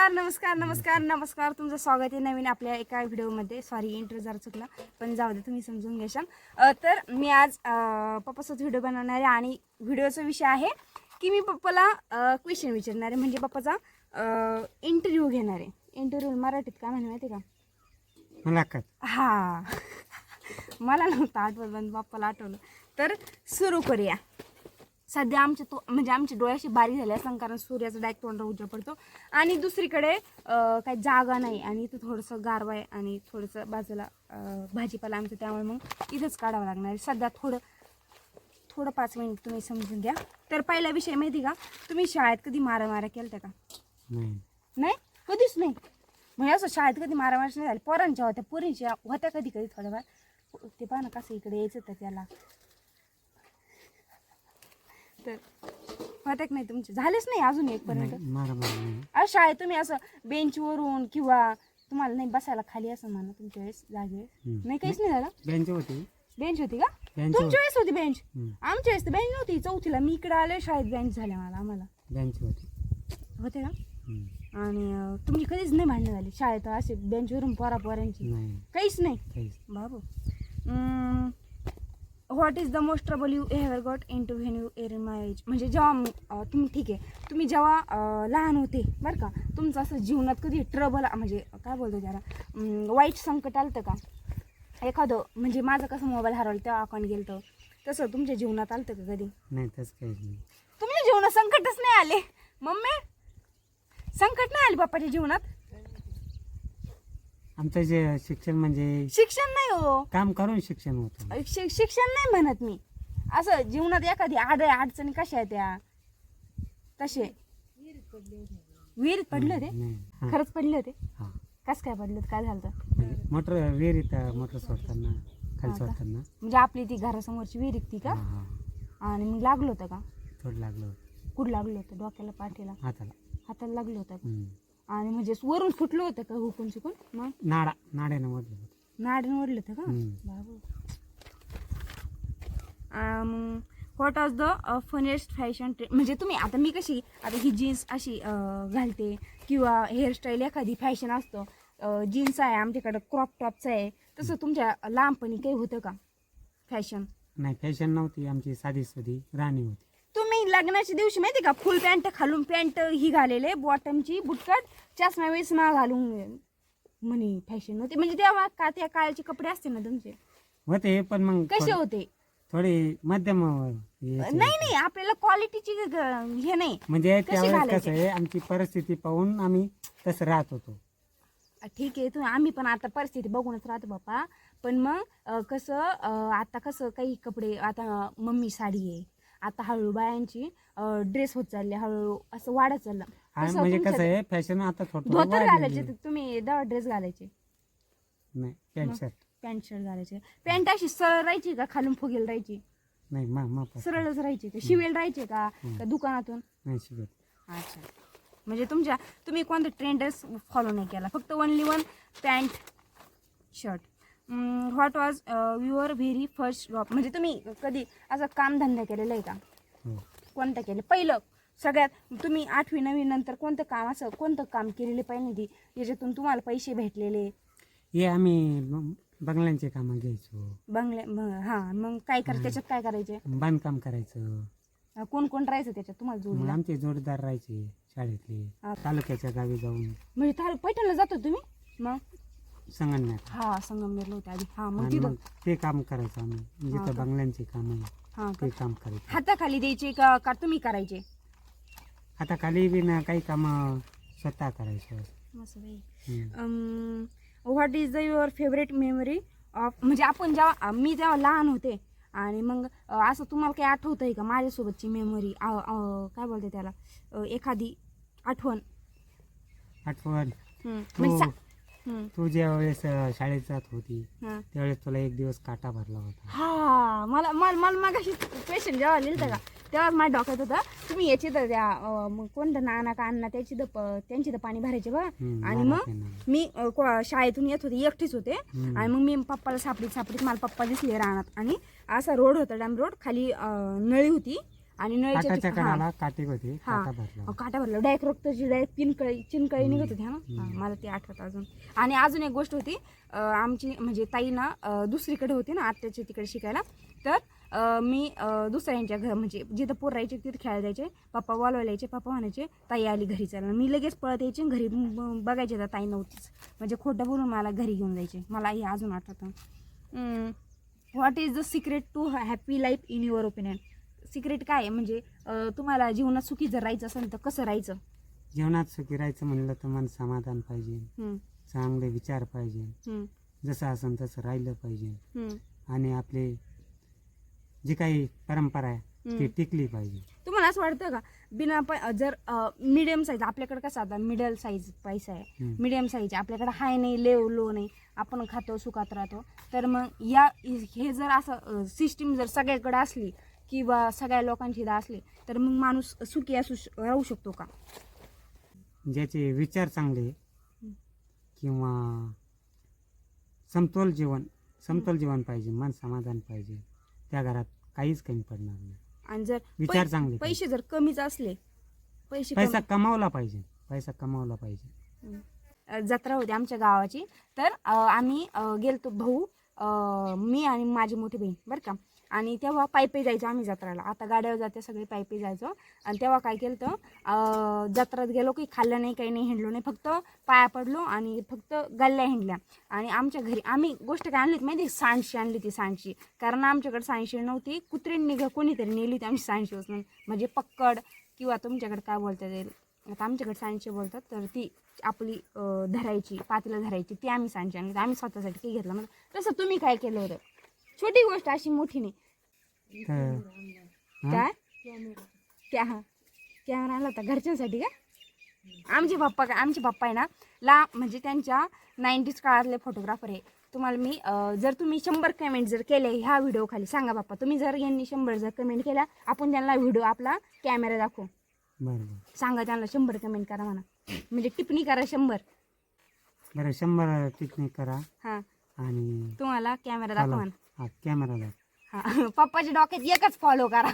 नमस्कार तुमचं स्वागत आहे नवीन आपल्या एका व्हिडिओमध्ये. सॉरी इंट्रो जरा चुकला, पण जाऊ दे, तुम्ही समजून घ्याल. तर मी आज पप्पासोबत व्हिडिओ बनवणार आहे आणि व्हिडिओचा विषय आहे की मी पप्पाला क्वेश्चन विचारणार आहे, म्हणजे पप्पाचा इंटरव्ह्यू घेणार आहे. इंटरव्ह्यू मराठीत काय म्हणे माहिती का? मुलाखत. हा मला नव्हतं आठवत, पण पप्पाला आठवलं. तर सुरू करूया. सध्या आमचे डोळ्याशी बारीक झाले असं, कारण सूर्याचा डायरेक्ट तोंडावर उजेड पडतो आणि दुसरीकडे काही जागा नाही आणि इथं थोडंसं गारवा आहे आणि थोडंसं बाजूला भाजीपाला आमचं, त्यामुळे मग इथंच काढावं लागणार आहे सध्या. थोडं 5 मिनिट तुम्ही समजून घ्या. तर पहिला विषय माहिती का, तुम्ही शाळेत कधी मारामारा केल्या का? नाही, कधीच नाही. म्हणजे असं शाळेत कधी मारामारा नाही झाली? पोरांच्या होत्या, पोरींच्या होत्या कधी थोड्याफार. ते पहा ना कसं इकडे यायचं तर त्याला. तर होत्या की नाही तुमचे? झालेच नाही अजून एकपर्यंत? शाळेत तुम्ही असं बेंचवरून किंवा तुम्हाला नाही बसायला खाली असं म्हणा तुमच्या वेळेस जागे नाही? काहीच नाही झालं? बेंच होती. बेंच होती का तुमच्या वेळेस? होती बेंच. आमच्या वेळेस बेंच नव्हती. चौथीला मी इकडे आले शाळेत बेंच झाल्या आम्हाला बेंच होते का? आणि तुमची कधीच नाही भांडणं झाली शाळेत असे बेंचवरून पोरांची? काहीच नाही बाबू. What is the most trouble you ever got in to when you were in my age? म्हणजे जेव्हा तुम्ही ठीक आहे, तुम्ही जेव्हा लहान होते बरं का, तुमचं असं जीवनात कधी ट्रबल म्हणजे काय बोलतो त्याला, वाईट संकट आलं का एखादं? म्हणजे माझं कसं मोबाईल हरवलं तेव्हा अकाउंट गेलं, तसं तुमच्या जीवनात आलं का कधी? नाही, तसं काही नाही. तुमच्या जीवनात संकटच नाही आले मम्मी? संकट नाही आले बाप्पाच्या जीवनात? आमचं जे शिक्षण म्हणजे शिक्षण नाही हो, काम करून शिक्षण होतं. शिक्षण नाही म्हणत मी. असं जीवनात एखादी अडचणी कशा आहेत त्या तसे? विहिरीत पडले होते? खरंच पडले होते? कस काय पडले? काय झालं? मोटर विहिरीत मोटर सोडताना खाली सोडताना. म्हणजे आपली ती घरासमोरची विहीर ती का? आणि मग लागलं होतं का? थोडं लागलं होतं. कुठं लागलं होतं? डोक्याला, पाठीला, हाताला लागलं होतं का? आणि म्हणजे वरून फुटलं होतं का हुकून शिकून? मग नाड्यानं मोडलं होतं. नाड्यानं ओढलं होतं का? बाबू. What was the funniest fashion trend? म्हणजे तुम्ही आता मी कशी आता ही जीन्स अशी घालते किंवा हेअरस्टाईल एखादी फॅशन असतं, जीन्स आहे आमच्याकडं, क्रॉप टॉपचं आहे, तसं तुमच्या लहानपणी काही होतं का फॅशन? नाही, फॅशन नव्हती आमची, साधी साधी राणी होती. तुम्ही लग्नाच्या दिवशी माहिती का फुल पॅन्ट खालून पॅन्ट ही घालेले, बॉटमची बुटकट, चष्मा वेसमा घालून म्हणे फॅशन नव्हती? म्हणजे तेव्हा का त्या काळाचे कपडे असते ना तुमचे होते, पण मग कसे होते? थोडे मध्यम. नाही आपल्याला क्वालिटीची हे नाही, म्हणजे त्यावेळेस कसं आहे, आमची परिस्थिती पाहून आम्ही तसं राहत होतो. ठीक आहे, तुम्ही आम्ही पण आता परिस्थिती बघूनच राहतो बापा. पण मग कसं आता कसं काही कपडे, आता मम्मी साडी आहे, आता हळूहळू बायांची ड्रेस होत चालले, हळूहळू असं वाढत चाललं. म्हणजे कसं आहे, फॅशन आता धोतर घालायचे तुम्ही, ड्रेस घालायचे नाही, पॅन्ट शर्ट घालायचे. पॅन्ट अशी सरळ राहायची का खालून फुगेल राहायची? नाही, सरळच राहायची का? शिवेल राहायचे का दुकानातून? नाही, शिवत. अच्छा, म्हणजे तुम्ही कोणता ट्रेंडच फॉलो नाही केला, फक्त only one pant shirt. What was your very first job? म्हणजे तुम्ही कधी असं कामधंदा केलेला आहे का? कोणतं केलं पहिलं सगळ्यात? तुम्ही 8वी 9वी नंतर कोणतं काम केलेले पहिल्यांदा, याच्यातून तुम्हाला पैसे भेटलेले? हे आम्ही बंगल्यांचे काम घ्यायचो. मग काय करायचं त्याच्यात? काय करायचे? बांधकाम करायचं. कोण राहायचं त्याच्यात तुम्हाला जोडीला? आमचे जोडीदार राहायचे शाळेतले, तालुक्याच्या गावी जाऊन. म्हणजे पैठणला जातो तुम्ही? मग संगमनेर. संगमनेरला होते आधी. मग तिथं ते काम करायचं आम्ही, जिथं बंगल्यांचे काम आहे ते काम करायचं. हाताखाली द्यायचे का तुम्ही करायचे? हाताखाली बी ना, काही काम स्वतः करायचं. What is the your favourite memory of? म्हणजे आपण मी जेव्हा लहान होते आणि मग असं तुम्हाला काही आठवतंय का माझ्यासोबतची मेमरी? काय बोलते त्याला, एखादी आठवण? तू ज्या वेळेस शाळेत जात होती त्यावेळेस तुला एक दिवस काटा भरला होता. मला मगाशी क्वेश्चन जेव्हा लिहिलं का तेव्हा माझ्या डोक्यात होतं, तुम्ही याची तर त्या कोणतं नाना का अण्णा त्यांची तर पाणी भरायचे बघा. आणि मग मी शाळेतून येत होते, एकटीच होते, आणि मग मी पप्पाला सापडीत मला पप्पा दिसले रानात, आणि असा रोड होता, डॅम रोड, खाली नळी होती आणि नळीच्या काटाच्या ठिकाणी कडाला काटे होते, हा. काटा भरला. काटा भरला डायरेक्ट रक्ताची डायरेक्ट चिनकळी निघत होती ना. मला ते आठवत अजून. आणि अजून एक गोष्ट होती, आमची म्हणजे ताई ना दुसरीकडे होती ना आत्याच्या तिकडे शिकायला. तर मी दुसऱ्यांच्या घर म्हणजे जिथं पोर राहायचे तिथे खेळायला जायचे. पप्पा बोलवायला यायचे. पप्पा म्हणायचे ताई आली घरी चालला. मी लगेच पळत यायचे घरी बघायचे तर ताई नव्हतीच. म्हणजे खोटं बोलून मला घरी घेऊन जायचे. मला हे अजून आठवतं. What is the secret to happy life in your opinion? Secret काय आहे म्हणजे तुम्हाला जीवनात सुखी जर राहायचं असेल तर कसं राहायचं? जीवनात सुखी राहायचं म्हणलं तर मन समाधान पाहिजे, चांगले विचार पाहिजे, जसं असेल तसं राहिलं पाहिजे, आणि आपले जी काही परंपरा आहे ती टिकली पाहिजे. तुम्हाला असं वाटतं का बिना जर मिडियम साईज आपल्याकडे कसं आता मिडल साईज पैसा आहे, मिडियम साईज आपल्याकडे हाय नाही लो नाही, आपण खातो सुखात राहतो, तर मग हे जर असं सिस्टीम जर सगळ्याकडे असली किंवा सगळ्या लोकांची असली तर मग माणूस सुखी राहू शकतो का? ज्याचे विचार चांगले किंवा समतोल जीवन पाहिजे, मन समाधान पाहिजे, त्या घरात काहीच कमी पडणार नाही. आणि जर विचार चांगले पैसे जर कमीच असले, पैसा कमावला पाहिजे. जत्रा होती आमच्या गावाची. तर आम्ही गेलतो भाऊ, मी आणि माझी मोठी बहीण बरं का. आणि तेव्हा पायी जायचो आम्ही जत्राला. आता गाड्यावर जाते सगळे पायी जायचो. आणि तेव्हा काय केलं तर जत्रात गेलो की खाल्लं नाही, काही नाही, हिंडलो नाही, फक्त पाया पडलो आणि फक्त गल्ल्या हिंडल्या. आणि आमच्या घरी आम्ही गोष्ट काय आणली माहिती, सांडशी आणली ती सांडशी. कारण आमच्याकडे सांडशी नव्हती, कुत्र्यांनी कोणीतरी नेली ती आमची सांडशी उचलून, म्हणजे पक्कड किंवा तुमच्याकडे काय बोलता येईल, आता आमच्याकडे सांडशी बोलतात. तर ती आपली धरायची, पातीला धरायची, ती आम्ही सांडशी आणली. आम्ही स्वतःसाठी काही घेतलं म्हणजे. तसं तुम्ही काय केलं होतं? छोटी गोष्ट अशी मोठी नाही. काय कॅमेरा आणला होता घरच्यांसाठी का? आमचे पप्पा आहे ना म्हणजे त्यांच्या 90s काळातले फोटोग्राफर आहे. तुम्हाला मी जर तुम्ही 100 कमेंट जर केले ह्या व्हिडिओ खाली, सांगा बाप्पा तुम्ही जर यांनी 100 जर कमेंट केल्या, आपण त्यांना व्हिडिओ आपला कॅमेरा दाखवू. सांगा त्यांना 100 कमेंट करा म्हणा, म्हणजे टिप्पणी करा 100. बरं 100 टिप्पणी करा. हां, आणि तुम्हाला कॅमेरा दाखवा म्हणा. कॅमेरा दाखवा. हा, पप्पाच्या डोक्यात एकच फॉलो करा.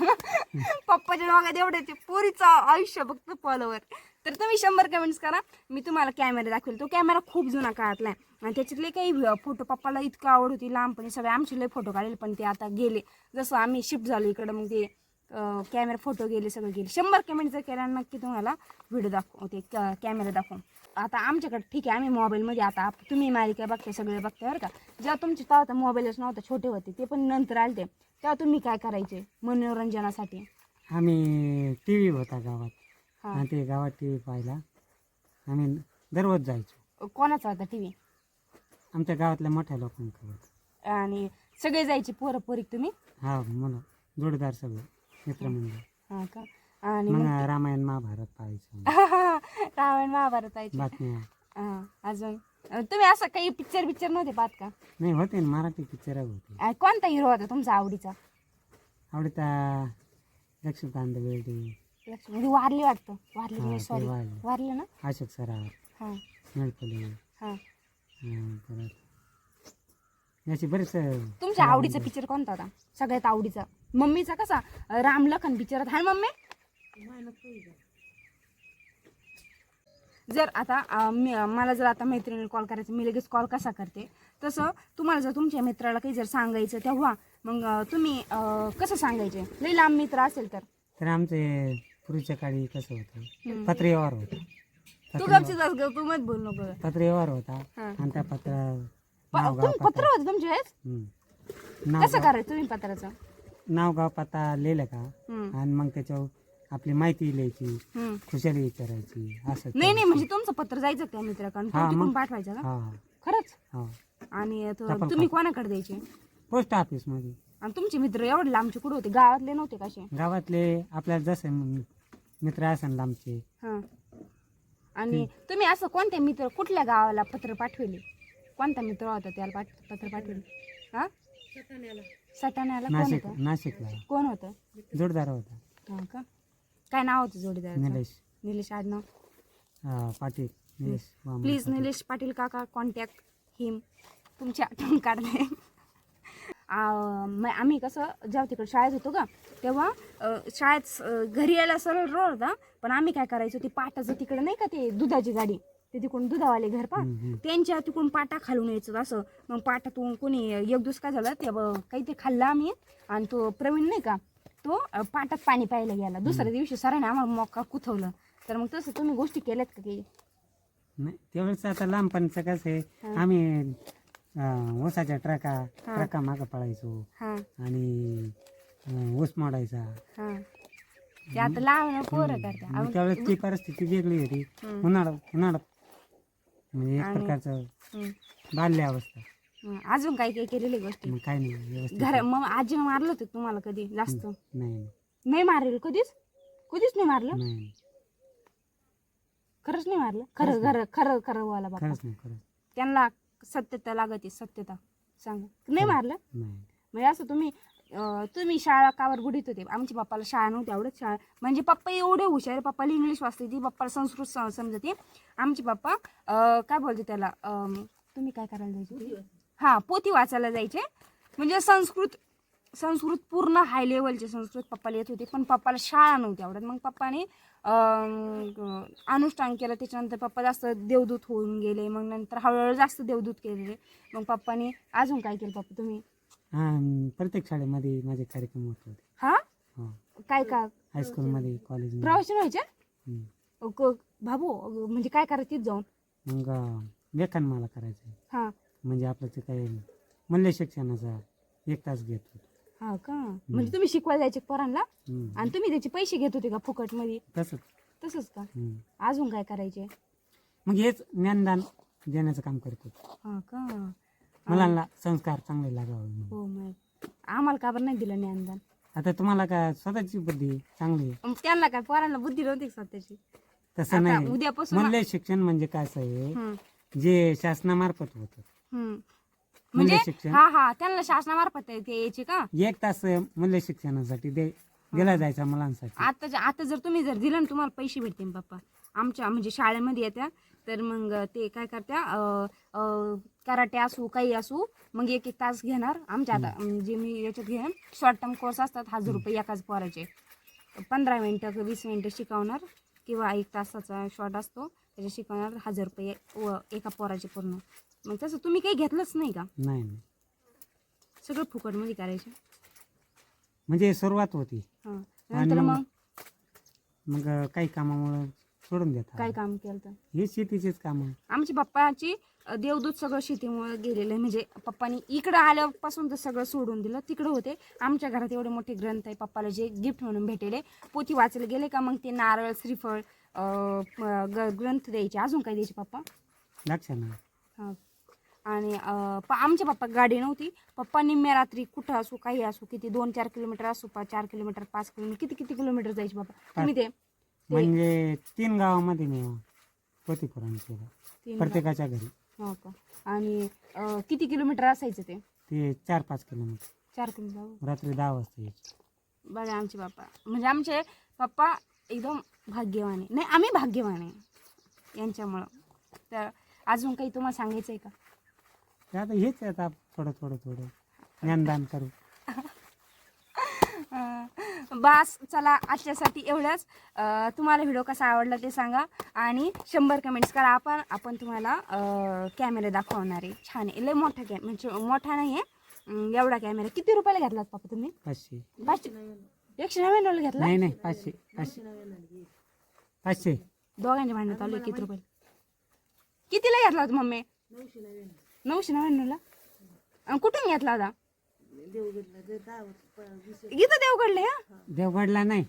पप्पाच्या डोक्यात एवढ्याचे पोरीचं आयुष्य फक्त फॉलोवर. तर तुम्ही 100 कमेंट्स करा, मी तुम्हाला कॅमेरा दाखवेल. तो कॅमेरा खूप जुना काळातला आहे. आणि त्याच्यातले काही फोटो पप्पाला इतकं आवड होती लहानपणी, सगळे आमचे लय फोटो काढले, पण ते आता गेले. जसं आम्ही शिफ्ट झालो इकडं, मग ते कॅमेरा फोटो गेले, सगळे गेले. 100 कमेंट जर केल्या नक्की तुम्हाला व्हिडिओ दाखवते, कॅमेरा दाखवून. आता आमच्याकडे ठीक आहे, आम्ही मोबाईलमध्ये आता तुम्ही मालिका बघता, सगळे बघता बरं का. जेव्हा तुमचे तेव्हा मोबाईलच नव्हता, छोटे होते ते पण नंतर आले, तेव्हा तुम्ही काय करायचे मनोरंजनासाठी? आम्ही TV होता गावात, आणि ते गावात TV पाहायला आम्ही दररोज जायचो. कोणाचा होता TV? आमच्या गावातल्या मोठ्या लोकांकडे. आणि सगळे जायचे पोरं पोरी तुम्ही? हा, मुलं जोडीदार सगळे मित्रमंडळ. हा का? आणि मग रामायण महाभारत पाहायचं, रामायण महाभारत पाहायचे. बातम्या. अजून तुम्ही असं काही पिक्चर नव्हते पाहत का? नाही, होते ना, मराठी पिक्चर होते. कोणता हिरो होता तुमचा आवडीचा? लक्ष्मीकांत बेर्डे. लक्ष्मी वारली वाटतं, वारली सॉरी, वारले ना. अशोक सराफ, हां नळपले, हां. परत याची बरेच. तुमच्या आवडीचा पिक्चर कोणता होता सगळ्यात आवडीचा? मम्मीचा कसा राम लखन पिक्चर होता, हा मम्मी? जर आता मला जर आता मैत्रिणीला कॉल करायचा, मी लगेच कॉल कसा करते, तसं तुम्हाला जर तुमच्या मित्राला काही जर सांगायचं तेव्हा मग तुम्ही कसं सांगायचे? लई लांब मित्र असेल तर आमचे पूर्वीच्या काळी कसं होतं, पत्र व्यवहार होता. तू गपचीच असं तू मत बोल नको. पत्र व्यवहार होता, आणि त्या पत्र होतं तुमच्या वेळेस? कसं करायचं तुम्ही पत्राचं? नाव गाव पत्ता लिहिलं का, आणि मग त्याच्यावर आपली माहिती लिहायची, खुशाली विचारायची, असं. नाही म्हणजे तुमचं पत्र जायचं त्या मित्राकडून, तिकडून पाठवायचं का? खरंच? आणि तुम्ही कोणाकडे द्यायचे? पोस्ट ऑफिस मध्ये. आणि तुमचे मित्र एवढे लांबचे कुठे होते? गावातले नव्हते कसे? गावातले आपल्याला जसे मित्र असेल लांबचे. आणि तुम्ही असं कोणत्या मित्र कुठल्या गावाला पत्र पाठवले? कोणता मित्र होता त्याला पत्र पाठवले? हा, सटाण्याला. नाशिकला. कोण होतं? जोडदार होता. हा का? काय नाव होतं जोडीदार? निलेश आडनाव पाटील. प्लीज निलेश पाटील काका, कॉन्टॅक्ट हिम. तुमची आठवण काढले. आम्ही कसं जेव्हा तिकडे शाळेत होतो का तेव्हा शाळेत घरी यायला सरळ रोड होता, पण आम्ही काय करायचो ते पाटाचं तिकडे नाही का ते दुधाची गाडी, ते तिकडून दुधावाले घर पा त्यांच्या तिकडून पाटा खालून यायचं असं. मग पाटातून कोणी एक दिवस काय झालं ते काही ते खाल्लं आम्ही, आणि तो प्रवीण नाही का तो पाटात पाणी प्यायला गेला. दुसऱ्या दिवशी सरांनी आम्हाला मोका कुथवलं. तर मग तसं तुम्ही गोष्टी केल्यात का काही? नाही त्यावेळेस आता लहानपणचं कसं आहे, आम्ही ऊसाच्या ट्रका मागं पळायचो आणि ऊस मोडायचा. ते आता लहान पोरं करतात. त्यावेळेस ती परिस्थिती वेगळी होती. उन्हाळा म्हणजे एक प्रकारचं बाल्य अवस्था. अजून काही काही केलेली गोष्टी? मग काय नाही व्यवस्थित. मग आजीनं मारलं होतं तुम्हाला कधी जास्त? नाही नाही मारलेलं कधीच? कधीच नाही मारलं? नाही खरंच नाही मारलं? खरं खरं खरं बोला बाबा. खरंच नाही खरंच. त्यांना सत्यता लागते, सत्यता सांगा. नाही मारलं? नाही. म्हणजे असं तुम्ही शाळा कावर बुडीत होते? आमच्या पप्पाला शाळा नव्हती आवडत. शाळा म्हणजे पप्पा एवढे हुशार, पप्पाला इंग्लिश वाचते ती, पप्पाला संस्कृत समजते. आमचे पप्पा काय बोलते त्याला, तुम्ही काय करायला जायचे? हा, पोथी वाचायला जायचे. म्हणजे संस्कृत पूर्ण हाय लेवलचे संस्कृत पप्पाला येत होते, पण पप्पाला शाळा नव्हती आवडत. मग पप्पाने अनुष्ठान केलं. त्याच्यानंतर पप्पा जास्त देवदूत होऊन गेले. मग नंतर हळूहळू जास्त देवदूत केलेले. मग पप्पाने अजून काय केलं पप्पा तुम्ही? प्रत्येक शाळेमध्ये माझे कार्यक्रम होत होते. हा, काय का? हायस्कूलमध्ये, कॉलेजमध्ये प्रवचन व्हायचे बाबू? म्हणजे काय करायचं जाऊन? मग व्याख्यानमाला करायचं. हा, म्हणजे आपलं ते काय मूल्य शिक्षणाचा 1 तास घेत होतो. हा का? म्हणजे तुम्ही शिकवायला जायचे पोरांना, आणि तुम्ही त्याचे पैसे घेत होते का फुकट मध्ये? तसंच का? अजून काय करायचे? मग हेच ज्ञानदान देण्याचं काम करतो. हा का? मुलांना संस्कार चांगले लागावे. हो, मग आम्हाला का बरं नाही दिलं ज्ञानदान? आता तुम्हाला काय स्वतःची बुद्धी चांगली आहे. त्यांना काय पोरांना बुद्धी नव्हती स्वतःची? तसं नाही. उद्यापासून मूल्य शिक्षण म्हणजे काय आहे, जे शासनामार्फत होतं म्हणजे शिक्षण. हा त्यांना शासनामार्फत ते यायचे का? 1 तास मूल्य शिक्षणासाठी दिला जायचा मुलांसाठी. आता जर तुम्ही दिलं ना, तुम्हाला पैसे भेटतील पप्पा आमच्या. म्हणजे शाळेमध्ये येत्या तर मग ते काय करत्या, कराटे असू काही असू, मग 1 तास घेणार आमच्या. आता म्हणजे मी याच्यात घेणार शॉर्ट टर्म कोर्स असतात, 1000 रुपये एकाच पोराचे. 15 मिनिटं 20 मिनिटं शिकवणार, किंवा 1 तासाचा शॉर्ट असतो त्याचे शिकवणार, 1000 रुपये एका पोराचे पूर्ण. मग तसं तुम्ही काही घेतलंच नाही का? नाही, सगळं फुकटमध्ये करायचे? म्हणजे सुरुवात होती. नंतर मग काही कामामुळे सोडून देतात. काय काम केलं तर? हे शेतीचेच काम. आमच्या पप्पाची देवदूत सगळं शेतीमुळे गेलेलं आहे. म्हणजे पप्पानी इकडं आल्यापासून तर सगळं सोडून दिलं. तिकडं होते. आमच्या घरात एवढे मोठे ग्रंथ आहे पप्पाला जे गिफ्ट म्हणून भेटेले. पोथी वाचायला गेले का मग ते नारळ, श्रीफळ, ग्रंथ द्यायचे. अजून काय द्यायचे पप्पा? लक्षात. हां. आणि आमच्या पप्पा गाडी नव्हती. पप्पा निम्म्या रात्री कुठं असू काही असू, किती 2-4 किलोमीटर असू, 4 किलोमीटर 5 किलोमीटर किती किलोमीटर जायचे पप्पा तुम्ही? ते म्हणजे 3 गावामध्ये नाही पोथी पुराण केलं प्रत्येकाच्या घरी. हो का? आणि किती किलोमीटर असायचं ते? 4-5 किलोमीटर. 4 किलोमीटर रात्री 10 वाजता यायचे. बघा आमचे पप्पा, म्हणजे आमचे पप्पा एकदम भाग्यवान आहे. नाही, आम्ही भाग्यवान आहे यांच्यामुळं. तर अजून काही तुम्हाला सांगायचं आहे का? आता हेच आता थोडं ज्ञानदान करू. बस चला, आजच्यासाठी एवढंच. तुम्हाला व्हिडिओ कसा आवडला ते सांगा आणि 100 कमेंट्स करा. आपण तुम्हाला कॅमेरा दाखवणार आहे. छान आहे, लय मोठा म्हणजे मोठा नाही आहे, एवढा कॅमेरा. किती रुपयाला घेतलात पप्पा तुम्ही? 500. 199 घेतला? नाही 500. दोघांच्या भांडणात चालू आहे. किती रुपये? कितीला घेतला होता मम्मी? 999ला. आणि कुठून घेतला होता? इथं देवगडले? देवगडला नाही,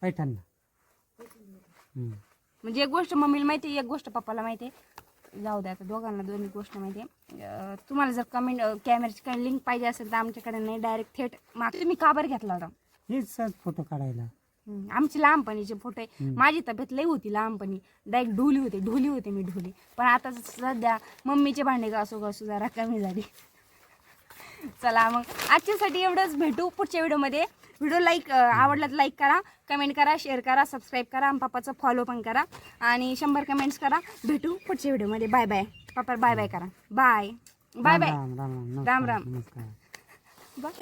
पैठणला. म्हणजे एक गोष्ट मम्मीला माहिती आहे, एक गोष्ट पप्पाला माहिती आहे. जाऊ द्या, आता दोघांना दोन्ही गोष्ट माहिती आहे. तुम्हाला जर कॅमेऱ्याची काही लिंक पाहिजे असेल तर आमच्याकडे नाही, डायरेक्ट थेट तुम्ही का बरं घेतला होता? हेच सहज फोटो काढायला. आमचे लहानपणीचे फोटो आहे. माझी तब्येत लई होती लहानपणी, डायरेक्ट ढोली होते मी ढोली. पण आता सध्या मम्मीचे भांडे घासू जरा कमी झाली. चला मग आजच्यासाठी एवढंच. भेटू पुढच्या व्हिडिओमध्ये. व्हिडिओ आवडला तर लाईक करा, कमेंट करा, शेअर करा, सबस्क्राईब करा, आणि पप्पाचं फॉलो पण करा आणि 100 कमेंट्स करा. भेटू पुढच्या व्हिडिओमध्ये. Bye bye. पप्पा बाय बाय करा. Bye bye bye. Ram Ram. Ram Ram. नमस्कार. बघ